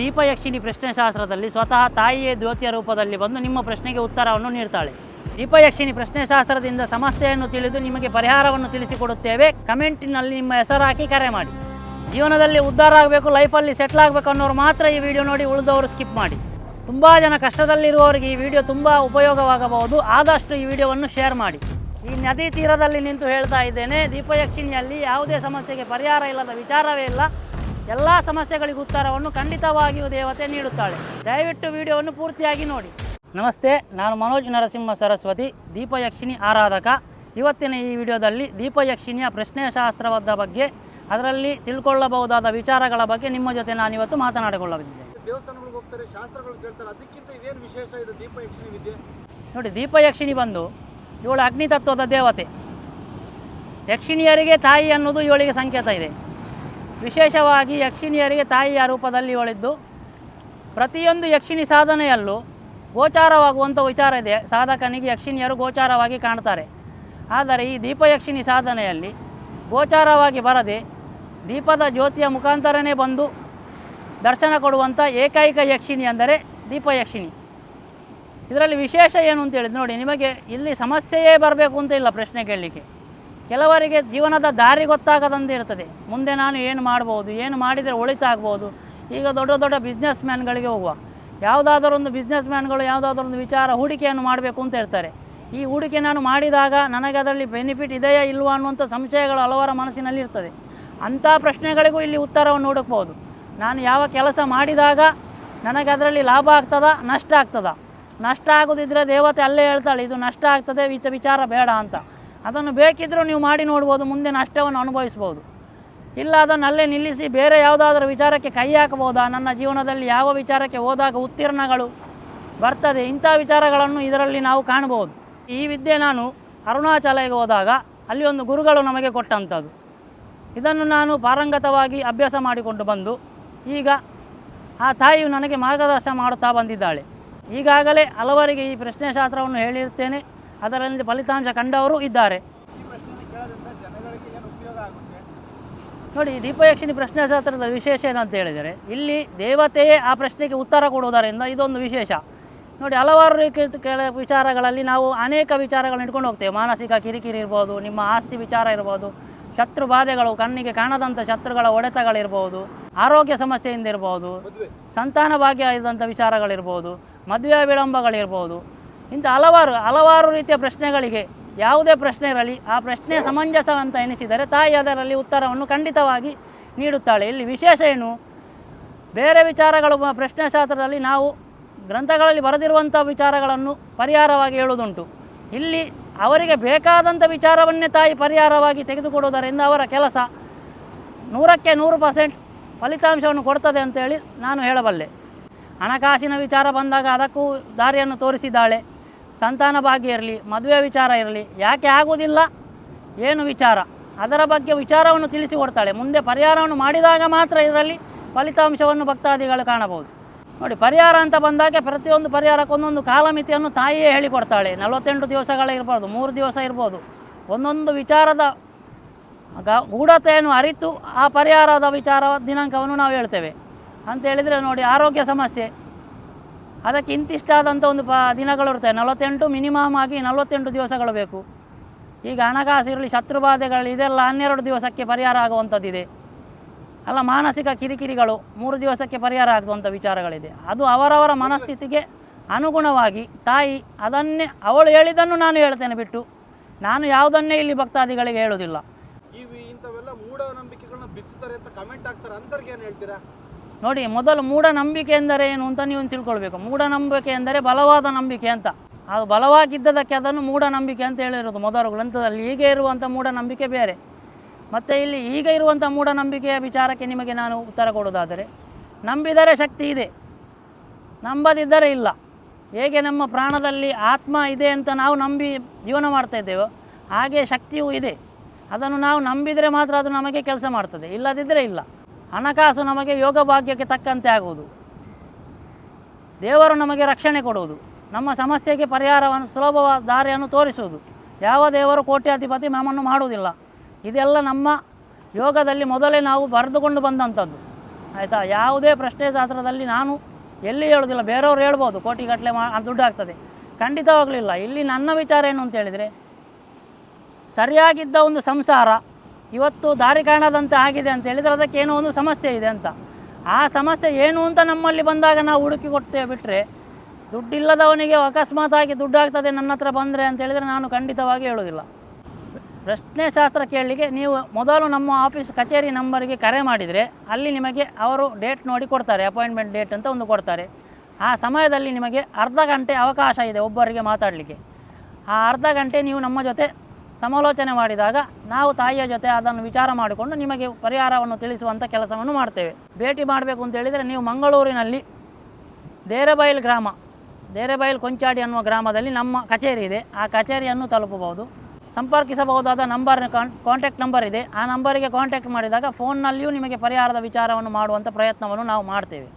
ದೀಪಯಕ್ಷಿಣಿ ಪ್ರಶ್ನೆಶಾಸ್ತ್ರದಲ್ಲಿ ಸ್ವತಃ ತಾಯಿಯೇ ದ್ಯೋತಿಯ ರೂಪದಲ್ಲಿ ಬಂದು ನಿಮ್ಮ ಪ್ರಶ್ನೆಗೆ ಉತ್ತರವನ್ನು ನೀಡ್ತಾಳೆ. ದೀಪಯಕ್ಷಿಣಿ ಪ್ರಶ್ನೆಶಾಸ್ತ್ರದಿಂದ ಸಮಸ್ಯೆಯನ್ನು ತಿಳಿದು ನಿಮಗೆ ಪರಿಹಾರವನ್ನು ತಿಳಿಸಿಕೊಡುತ್ತೇವೆ. ಕಮೆಂಟಿನಲ್ಲಿ ನಿಮ್ಮ ಹೆಸರು ಹಾಕಿ ಕರೆ ಮಾಡಿ. ಜೀವನದಲ್ಲಿ ಉದ್ಧಾರ ಆಗಬೇಕು, ಲೈಫಲ್ಲಿ ಸೆಟ್ಲ್ ಆಗಬೇಕು ಅನ್ನೋರು ಮಾತ್ರ ಈ ವಿಡಿಯೋ ನೋಡಿ, ಉಳಿದವರು ಸ್ಕಿಪ್ ಮಾಡಿ. ತುಂಬ ಜನ ಕಷ್ಟದಲ್ಲಿರುವವರಿಗೆ ಈ ವಿಡಿಯೋ ತುಂಬ ಉಪಯೋಗವಾಗಬಹುದು. ಆದಷ್ಟು ಈ ವಿಡಿಯೋವನ್ನು ಶೇರ್ ಮಾಡಿ. ಈ ನದಿ ತೀರದಲ್ಲಿ ನಿಂತು ಹೇಳ್ತಾ ಇದ್ದೇನೆ, ದೀಪಯಕ್ಷಿಣಿಯಲ್ಲಿ ಯಾವುದೇ ಸಮಸ್ಯೆಗೆ ಪರಿಹಾರ ಇಲ್ಲದ ವಿಚಾರವೇ ಇಲ್ಲ. ಎಲ್ಲ ಸಮಸ್ಯೆಗಳಿಗೂ ಉತ್ತರವನ್ನು ಖಂಡಿತವಾಗಿಯೂ ದೇವತೆ ನೀಡುತ್ತಾಳೆ. ದಯವಿಟ್ಟು ವಿಡಿಯೋವನ್ನು ಪೂರ್ತಿಯಾಗಿ ನೋಡಿ. ನಮಸ್ತೆ, ನಾನು ಮನೋಜ್ ನರಸಿಂಹ ಸರಸ್ವತಿ, ದೀಪಯಕ್ಷಿಣಿ ಆರಾಧಕ. ಇವತ್ತಿನ ಈ ವಿಡಿಯೋದಲ್ಲಿ ದೀಪಯಕ್ಷಿಣಿಯ ಪ್ರಶ್ನೆಶಾಸ್ತ್ರದ ಬಗ್ಗೆ, ಅದರಲ್ಲಿ ತಿಳ್ಕೊಳ್ಳಬಹುದಾದ ವಿಚಾರಗಳ ಬಗ್ಗೆ ನಿಮ್ಮ ಜೊತೆ ನಾನಿವತ್ತು ಮಾತನಾಡಿಕೊಳ್ಳಲಿದ್ದೇನೆ. ದೇವಸ್ಥಾನಗಳಿಗೆ ಹೋಗ್ತಾರೆ, ಶಾಸ್ತ್ರಗಳು ಕೇಳ್ತಾರೆ, ಅದಕ್ಕಿಂತ ಇದೇನು ವಿಶೇಷ ಇದೆ ದೀಪಯಕ್ಷಿಣಿ ವಿದ್ಯೆ? ನೋಡಿ, ದೀಪಯಕ್ಷಿಣಿ ಬಂದು ಇವಳು ಅಗ್ನಿ ತತ್ವದ ದೇವತೆ. ಯಕ್ಷಿಣಿಯರಿಗೆ ತಾಯಿ ಅನ್ನೋದು ಇವಳಿಗೆ ಸಂಕೇತ ಇದೆ. ವಿಶೇಷವಾಗಿ ಯಕ್ಷಿಣಿಯರಿಗೆ ತಾಯಿಯ ರೂಪದಲ್ಲಿ ಇವಳಿದ್ದು ಪ್ರತಿಯೊಂದು ಯಕ್ಷಿಣಿ ಸಾಧನೆಯಲ್ಲೂ ಗೋಚಾರವಾಗುವಂಥ ವಿಚಾರ ಇದೆ. ಸಾಧಕನಿಗೆ ಯಕ್ಷಿಣಿಯರು ಗೋಚಾರವಾಗಿ ಕಾಣ್ತಾರೆ. ಆದರೆ ಈ ದೀಪಯಕ್ಷಿಣಿ ಸಾಧನೆಯಲ್ಲಿ ಗೋಚಾರವಾಗಿ ಬರದೆ ದೀಪದ ಜ್ಯೋತಿಯ ಮುಖಾಂತರನೇ ಬಂದು ದರ್ಶನ ಕೊಡುವಂಥ ಏಕೈಕ ಯಕ್ಷಿಣಿ ಅಂದರೆ ದೀಪಯಕ್ಷಿಣಿ. ಇದರಲ್ಲಿ ವಿಶೇಷ ಏನು ಅಂತೇಳಿದ್ರೆ, ನೋಡಿ, ನಿಮಗೆ ಇಲ್ಲಿ ಸಮಸ್ಯೆಯೇ ಬರಬೇಕು ಅಂತ ಇಲ್ಲ ಪ್ರಶ್ನೆ ಕೇಳಲಿಕ್ಕೆ. ಕೆಲವರಿಗೆ ಜೀವನದ ದಾರಿ ಗೊತ್ತಾಗದಂತೆ ಇರ್ತದೆ. ಮುಂದೆ ನಾನು ಏನು ಮಾಡ್ಬೋದು, ಏನು ಮಾಡಿದರೆ ಒಳಿತಾಗ್ಬೋದು. ಈಗ ದೊಡ್ಡ ದೊಡ್ಡ ಬಿಸ್ನೆಸ್ ಮ್ಯಾನ್ಗಳಿಗೆ ಹೋಗುವ, ಯಾವುದಾದರೊಂದು ಬಿಸ್ನೆಸ್ ಮ್ಯಾನ್ಗಳು ಯಾವುದಾದ್ರೊಂದು ವಿಚಾರ ಹೂಡಿಕೆಯನ್ನು ಮಾಡಬೇಕು ಅಂತ ಇರ್ತಾರೆ. ಈ ಹೂಡಿಕೆ ನಾನು ಮಾಡಿದಾಗ ನನಗೆ ಅದರಲ್ಲಿ ಬೆನಿಫಿಟ್ ಇದೆಯಾ ಇಲ್ವಾ ಅನ್ನುವಂಥ ಸಂಶಯಗಳು ಹಲವರ ಮನಸ್ಸಿನಲ್ಲಿ ಇರ್ತದೆ. ಅಂಥ ಪ್ರಶ್ನೆಗಳಿಗೂ ಇಲ್ಲಿ ಉತ್ತರವನ್ನು ಹುಡುಕ್ಬೋದು. ನಾನು ಯಾವ ಕೆಲಸ ಮಾಡಿದಾಗ ನನಗೆ ಅದರಲ್ಲಿ ಲಾಭ ಆಗ್ತದಾ, ನಷ್ಟ ಆಗ್ತದಾ? ನಷ್ಟ ಆಗೋದಿದ್ದರೆ ದೇವತೆ ಅಲ್ಲೇ ಹೇಳ್ತಾಳೆ, ಇದು ನಷ್ಟ ಆಗ್ತದೆ, ವಿಚಾರ ಬೇಡ ಅಂತ. ಅದನ್ನು ಬೇಕಿದ್ದರೂ ನೀವು ಮಾಡಿ ನೋಡ್ಬೋದು, ಮುಂದೆ ನಷ್ಟವನ್ನು ಅನುಭವಿಸ್ಬೋದು. ಇಲ್ಲ ಅದನ್ನು ಅಲ್ಲೇ ನಿಲ್ಲಿಸಿ ಬೇರೆ ಯಾವುದಾದ್ರೂ ವಿಚಾರಕ್ಕೆ ಕೈ ಹಾಕಬಹುದಾ, ನನ್ನ ಜೀವನದಲ್ಲಿ ಯಾವ ವಿಚಾರಕ್ಕೆ ಹೋದಾಗ ಉತ್ತೀರ್ಣಗಳು ಬರ್ತದೆ, ಇಂಥ ವಿಚಾರಗಳನ್ನು ಇದರಲ್ಲಿ ನಾವು ಕಾಣಬಹುದು. ಈ ವಿದ್ಯೆ ನಾನು ಅರುಣಾಚಲಕ್ಕೆ ಹೋದಾಗ ಅಲ್ಲಿ ಒಂದು ಗುರುಗಳು ನಮಗೆ ಕೊಟ್ಟಂಥದ್ದು. ಇದನ್ನು ನಾನು ಪಾರಂಗತವಾಗಿ ಅಭ್ಯಾಸ ಮಾಡಿಕೊಂಡು ಬಂದು ಈಗ ಆ ತಾಯಿಯು ನನಗೆ ಮಾರ್ಗದರ್ಶನ ಮಾಡುತ್ತಾ ಬಂದಿದ್ದಾಳೆ. ಈಗಾಗಲೇ ಹಲವರಿಗೆ ಈ ಪ್ರಶ್ನೆಶಾಸ್ತ್ರವನ್ನು ಹೇಳಿರುತ್ತೇನೆ. ಅದರಲ್ಲಿ ಫಲಿತಾಂಶ ಕಂಡವರು ಇದ್ದಾರೆ. ನೋಡಿ, ದೀಪಯಕ್ಷಿಣಿ ಪ್ರಶ್ನೆಶಾಸ್ತ್ರದ ವಿಶೇಷ ಏನಂತ ಹೇಳಿದರೆ, ಇಲ್ಲಿ ದೇವತೆಯೇ ಆ ಪ್ರಶ್ನೆಗೆ ಉತ್ತರ ಕೊಡುವುದರಿಂದ ಇದೊಂದು ವಿಶೇಷ. ನೋಡಿ, ಹಲವಾರು ವಿಚಾರಗಳಲ್ಲಿ ನಾವು ಅನೇಕ ವಿಚಾರಗಳನ್ನು ಇಟ್ಕೊಂಡು ಹೋಗ್ತೇವೆ. ಮಾನಸಿಕ ಕಿರಿಕಿರಿ ಇರ್ಬೋದು, ನಿಮ್ಮ ಆಸ್ತಿ ವಿಚಾರ ಇರ್ಬೋದು, ಶತ್ರು ಬಾಧೆಗಳು, ಕಣ್ಣಿಗೆ ಕಾಣದಂಥ ಶತ್ರುಗಳ ಹೊಡೆತಗಳಿರ್ಬೋದು, ಆರೋಗ್ಯ ಸಮಸ್ಯೆಯಿಂದ ಇರ್ಬೋದು, ಸಂತಾನ ಭಾಗ್ಯ ಇದ್ದಂಥ ವಿಚಾರಗಳಿರ್ಬೋದು, ಮದುವೆ ವಿಳಂಬಗಳಿರ್ಬೋದು. ಇಂಥ ಹಲವಾರು ರೀತಿಯ ಪ್ರಶ್ನೆಗಳಿಗೆ ಯಾವುದೇ ಪ್ರಶ್ನೆ ಇರಲಿ, ಆ ಪ್ರಶ್ನೆ ಸಮಂಜಸ ಅಂತ ಎನಿಸಿದರೆ ತಾಯಿ ಅದರಲ್ಲಿ ಉತ್ತರವನ್ನು ಖಂಡಿತವಾಗಿ ನೀಡುತ್ತಾಳೆ. ಇಲ್ಲಿ ವಿಶೇಷ ಏನು, ಬೇರೆ ವಿಚಾರಗಳು ಪ್ರಶ್ನೆಶಾಸ್ತ್ರದಲ್ಲಿ ನಾವು ಗ್ರಂಥಗಳಲ್ಲಿ ಬರೆದಿರುವಂಥ ವಿಚಾರಗಳನ್ನು ಪರಿಹಾರವಾಗಿ ಹೇಳುವುದುಂಟು. ಇಲ್ಲಿ ಅವರಿಗೆ ಬೇಕಾದಂಥ ವಿಚಾರವನ್ನೇ ತಾಯಿ ಪರಿಹಾರವಾಗಿ ತೆಗೆದುಕೊಡುವುದರಿಂದ ಅವರ ಕೆಲಸ 100ಕ್ಕೆ 100% ಫಲಿತಾಂಶವನ್ನು ಕೊಡ್ತದೆ ಅಂತೇಳಿ ನಾನು ಹೇಳಬಲ್ಲೆ. ಹಣಕಾಸಿನ ವಿಚಾರ ಬಂದಾಗ ಅದಕ್ಕೂ ದಾರಿಯನ್ನು ತೋರಿಸಿದ್ದಾಳೆ. ಸಂತಾನ ಭಾಗ್ಯ ಇರಲಿ, ಮದುವೆ ವಿಚಾರ ಇರಲಿ, ಯಾಕೆ ಆಗುವುದಿಲ್ಲ, ಏನು ವಿಚಾರ, ಅದರ ಬಗ್ಗೆ ವಿಚಾರವನ್ನು ತಿಳಿಸಿಕೊಡ್ತಾಳೆ. ಮುಂದೆ ಪರಿಹಾರವನ್ನು ಮಾಡಿದಾಗ ಮಾತ್ರ ಇದರಲ್ಲಿ ಫಲಿತಾಂಶವನ್ನು ಭಕ್ತಾದಿಗಳು ಕಾಣಬಹುದು. ನೋಡಿ, ಪರಿಹಾರ ಅಂತ ಬಂದಾಗ ಪ್ರತಿಯೊಂದು ಪರಿಹಾರಕ್ಕೊಂದೊಂದು ಕಾಲಮಿತಿಯನ್ನು ತಾಯಿಯೇ ಹೇಳಿಕೊಡ್ತಾಳೆ. 48 ದಿವಸಗಳಿರ್ಬೋದು, 3 ದಿವಸ ಇರ್ಬೋದು. ಒಂದೊಂದು ವಿಚಾರದ ಗೂಢತೆಯನ್ನು ಅರಿತು ಆ ಪರಿಹಾರದ ವಿಚಾರ ದಿನಾಂಕವನ್ನು ನಾವು ಹೇಳ್ತೇವೆ. ಅಂತೇಳಿದರೆ ನೋಡಿ, ಆರೋಗ್ಯ ಸಮಸ್ಯೆ, ಅದಕ್ಕೆ ಇಂತಿಷ್ಟಾದಂಥ ಒಂದು ದಿನಗಳು ಇರ್ತವೆ. 48 ಮಿನಿಮಮ್ ಆಗಿ 48 ದಿವಸಗಳು ಬೇಕು. ಈಗ ಹಣಕಾಸು ಇರಲಿ, ಶತ್ರುಬಾಧೆಗಳು, ಇದೆಲ್ಲ 12 ದಿವಸಕ್ಕೆ ಪರಿಹಾರ ಆಗುವಂಥದ್ದಿದೆ. ಅಲ್ಲ, ಮಾನಸಿಕ ಕಿರಿಕಿರಿಗಳು 3 ದಿವಸಕ್ಕೆ ಪರಿಹಾರ ಆಗುವಂಥ ವಿಚಾರಗಳಿದೆ. ಅದು ಅವರವರ ಮನಸ್ಥಿತಿಗೆ ಅನುಗುಣವಾಗಿ ತಾಯಿ ಅದನ್ನೇ, ಅವಳು ಹೇಳಿದ್ದನ್ನು ನಾನು ಹೇಳ್ತೇನೆ ಬಿಟ್ಟು ನಾನು ಯಾವುದನ್ನೇ ಇಲ್ಲಿ ಭಕ್ತಾದಿಗಳಿಗೆ ಹೇಳೋದಿಲ್ಲ. ಇಂಥವೆಲ್ಲ ಮೂಢನಂಬಿಕೆಗಳನ್ನ ಬಿತ್ತುತ್ತಾರೆ ಅಂತ ಕಮೆಂಟ್ ಆಗ್ತಾರೆ, ಅಂತರ್ಗೆ ಏನು ಹೇಳ್ತೀರಾ? ನೋಡಿ, ಮೊದಲು ಮೂಢನಂಬಿಕೆ ಎಂದರೆ ಏನು ಅಂತ ನೀವು ತಿಳ್ಕೊಳ್ಬೇಕು. ಮೂಢನಂಬಿಕೆ ಎಂದರೆ ಬಲವಾದ ನಂಬಿಕೆ ಅಂತ. ಅದು ಬಲವಾಗಿದ್ದದಕ್ಕೆ ಅದನ್ನು ಮೂಢನಂಬಿಕೆ ಅಂತ ಹೇಳಿರೋದು ಮೊದಲು ಗ್ರಂಥದಲ್ಲಿ. ಹೀಗೆ ಇರುವಂಥ ಮೂಢನಂಬಿಕೆ ಬೇರೆ. ಮತ್ತು ಇಲ್ಲಿ ಈಗ ಇರುವಂಥ ಮೂಢನಂಬಿಕೆಯ ವಿಚಾರಕ್ಕೆ ನಿಮಗೆ ನಾನು ಉತ್ತರ ಕೊಡೋದಾದರೆ, ನಂಬಿದರೆ ಶಕ್ತಿ ಇದೆ, ನಂಬದಿದ್ದರೆ ಇಲ್ಲ. ಹೇಗೆ ನಮ್ಮ ಪ್ರಾಣದಲ್ಲಿ ಆತ್ಮ ಇದೆ ಅಂತ ನಾವು ನಂಬಿ ಜೀವನ ಮಾಡ್ತಾಯಿದ್ದೇವೋ, ಹಾಗೆ ಶಕ್ತಿಯೂ ಇದೆ. ಅದನ್ನು ನಾವು ನಂಬಿದರೆ ಮಾತ್ರ ಅದು ನಮಗೆ ಕೆಲಸ ಮಾಡ್ತದೆ, ಇಲ್ಲದಿದ್ದರೆ ಇಲ್ಲ. ಹಣಕಾಸು ನಮಗೆ ಯೋಗ ಭಾಗ್ಯಕ್ಕೆ ತಕ್ಕಂತೆ ಆಗುವುದು, ದೇವರು ನಮಗೆ ರಕ್ಷಣೆ ಕೊಡುವುದು, ನಮ್ಮ ಸಮಸ್ಯೆಗೆ ಪರಿಹಾರವನ್ನು ಸುಲಭವಾದ ದಾರಿಯನ್ನು ತೋರಿಸುವುದು. ಯಾವ ದೇವರು ಕೋಟ್ಯಾಧಿಪತಿ ನಮ್ಮನ್ನು ಮಾಡುವುದಿಲ್ಲ. ಇದೆಲ್ಲ ನಮ್ಮ ಯೋಗದಲ್ಲಿ ಮೊದಲೇ ನಾವು ಬರೆದುಕೊಂಡು ಬಂದಂಥದ್ದು. ಆಯಿತಾ. ಯಾವುದೇ ಪ್ರಶ್ನೆ ಶಾಸ್ತ್ರದಲ್ಲಿ ನಾನು ಎಲ್ಲಿ ಹೇಳೋದಿಲ್ಲ, ಬೇರೆಯವ್ರು ಹೇಳ್ಬೋದು ಕೋಟಿಗಟ್ಟಲೆ ದುಡ್ಡು ಆಗ್ತದೆ, ಖಂಡಿತವಾಗಲಿಲ್ಲ. ಇಲ್ಲಿ ನನ್ನ ವಿಚಾರ ಏನು ಅಂತ ಹೇಳಿದರೆ, ಸರಿಯಾಗಿದ್ದ ಒಂದು ಸಂಸಾರ ಇವತ್ತು ದಾರಿ ಕಾಣದಂತೆ ಆಗಿದೆ ಅಂತ ಹೇಳಿದರೆ ಅದಕ್ಕೆ ಏನೋ ಒಂದು ಸಮಸ್ಯೆ ಇದೆ ಅಂತ. ಆ ಸಮಸ್ಯೆ ಏನು ಅಂತ ನಮ್ಮಲ್ಲಿ ಬಂದಾಗ ನಾವು ಹುಡುಕಿ ಕೊಡ್ತೇವೆ ಬಿಟ್ಟರೆ, ದುಡ್ಡಿಲ್ಲದವನಿಗೆ ಅಕಸ್ಮಾತಾಗಿ ದುಡ್ಡು ಆಗ್ತದೆ ನನ್ನ ಹತ್ರ ಬಂದರೆ ಅಂತ ಹೇಳಿದರೆ ನಾನು ಖಂಡಿತವಾಗಿ ಹೇಳೋದಿಲ್ಲ. ಪ್ರಶ್ನೆ ಶಾಸ್ತ್ರ ಕೇಳಲಿಕ್ಕೆ ನೀವು ಮೊದಲು ನಮ್ಮ ಆಫೀಸ್ ಕಚೇರಿ ನಂಬರಿಗೆ ಕರೆ ಮಾಡಿದರೆ ಅಲ್ಲಿ ನಿಮಗೆ ಅವರು ಡೇಟ್ ನೋಡಿ ಕೊಡ್ತಾರೆ, ಅಪಾಯಿಂಟ್ಮೆಂಟ್ ಡೇಟ್ ಅಂತ ಒಂದು ಕೊಡ್ತಾರೆ. ಆ ಸಮಯದಲ್ಲಿ ನಿಮಗೆ ಅರ್ಧ ಗಂಟೆ ಅವಕಾಶ ಇದೆ ಒಬ್ಬರಿಗೆ ಮಾತಾಡಲಿಕ್ಕೆ. ಆ ಅರ್ಧ ಗಂಟೆ ನೀವು ನಮ್ಮ ಜೊತೆ ಸಮಾಲೋಚನೆ ಮಾಡಿದಾಗ ನಾವು ತಾಯಿಯ ಜೊತೆ ಅದನ್ನು ವಿಚಾರ ಮಾಡಿಕೊಂಡು ನಿಮಗೆ ಪರಿಹಾರವನ್ನು ತಿಳಿಸುವಂಥ ಕೆಲಸವನ್ನು ಮಾಡ್ತೇವೆ. ಭೇಟಿ ಮಾಡಬೇಕು ಅಂತ ಹೇಳಿದರೆ ನೀವು ಮಂಗಳೂರಿನಲ್ಲಿ ದೇರೆಬೈಲ್ ಗ್ರಾಮ, ದೇರೆಬೈಲ್ ಕೊಂಚಾಡಿ ಅನ್ನುವ ಗ್ರಾಮದಲ್ಲಿ ನಮ್ಮ ಕಚೇರಿ ಇದೆ. ಆ ಕಚೇರಿಯನ್ನು ತಲುಪಬಹುದು. ಸಂಪರ್ಕಿಸಬಹುದಾದ ನಂಬರ್ ಕಾಂಟ್ಯಾಕ್ಟ್ ನಂಬರ್ ಇದೆ. ಆ ನಂಬರಿಗೆ ಕಾಂಟ್ಯಾಕ್ಟ್ ಮಾಡಿದಾಗ ಫೋನ್ನಲ್ಲಿಯೂ ನಿಮಗೆ ಪರಿಹಾರದ ವಿಚಾರವನ್ನು ಮಾಡುವಂಥ ಪ್ರಯತ್ನವನ್ನು ನಾವು ಮಾಡ್ತೇವೆ.